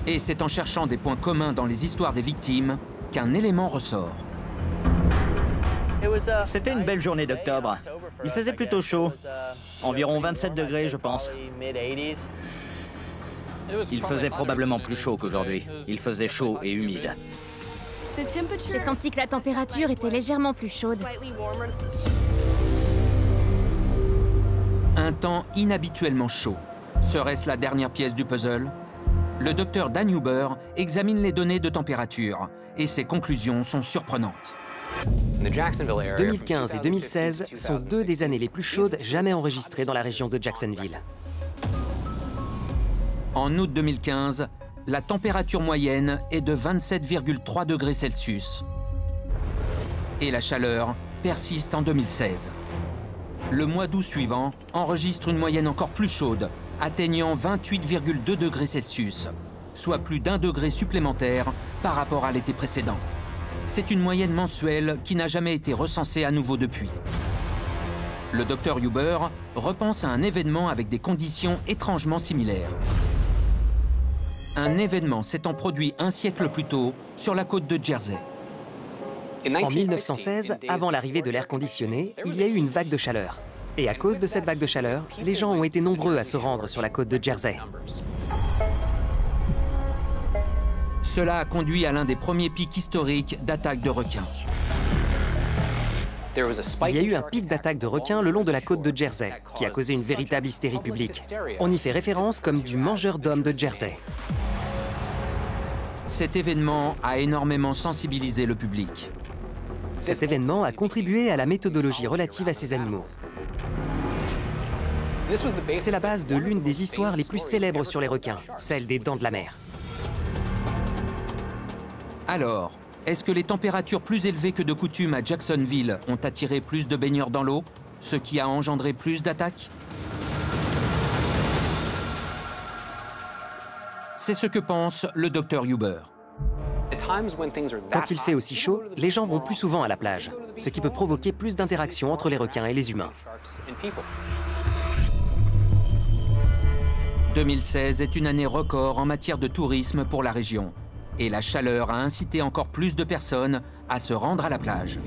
Et c'est en cherchant des points communs dans les histoires des victimes qu'un élément ressort. C'était une belle journée d'octobre. Il faisait plutôt chaud. Environ 27 degrés, je pense. Il faisait probablement plus chaud qu'aujourd'hui. Il faisait chaud et humide. J'ai senti que la température était légèrement plus chaude. Un temps inhabituellement chaud. Serait-ce la dernière pièce du puzzle? Le docteur Dan Huber examine les données de température et ses conclusions sont surprenantes. 2015 et 2016 sont deux des années les plus chaudes jamais enregistrées dans la région de Jacksonville. En août 2015, la température moyenne est de 27,3 degrés Celsius. Et la chaleur persiste en 2016. Le mois d'août suivant enregistre une moyenne encore plus chaude, atteignant 28,2 degrés Celsius, soit plus d'1 degré supplémentaire par rapport à l'été précédent. C'est une moyenne mensuelle qui n'a jamais été recensée à nouveau depuis. Le docteur Huber repense à un événement avec des conditions étrangement similaires. Un événement s'étant produit un siècle plus tôt sur la côte de Jersey. En 1916, avant l'arrivée de l'air conditionné, il y a eu une vague de chaleur. Et à cause de cette vague de chaleur, les gens ont été nombreux à se rendre sur la côte de Jersey. Cela a conduit à l'un des premiers pics historiques d'attaques de requins. Il y a eu un pic d'attaque de requins le long de la côte de Jersey, qui a causé une véritable hystérie publique. On y fait référence comme du mangeur d'hommes de Jersey. Cet événement a énormément sensibilisé le public. Cet événement a contribué à la méthodologie relative à ces animaux. C'est la base de l'une des histoires les plus célèbres sur les requins, celle des Dents de la Mer. Alors, est-ce que les températures plus élevées que de coutume à Jacksonville ont attiré plus de baigneurs dans l'eau, ce qui a engendré plus d'attaques? C'est ce que pense le docteur Huber. Quand il fait aussi chaud, les gens vont plus souvent à la plage, ce qui peut provoquer plus d'interactions entre les requins et les humains. 2016 est une année record en matière de tourisme pour la région. Et la chaleur a incité encore plus de personnes à se rendre à la plage.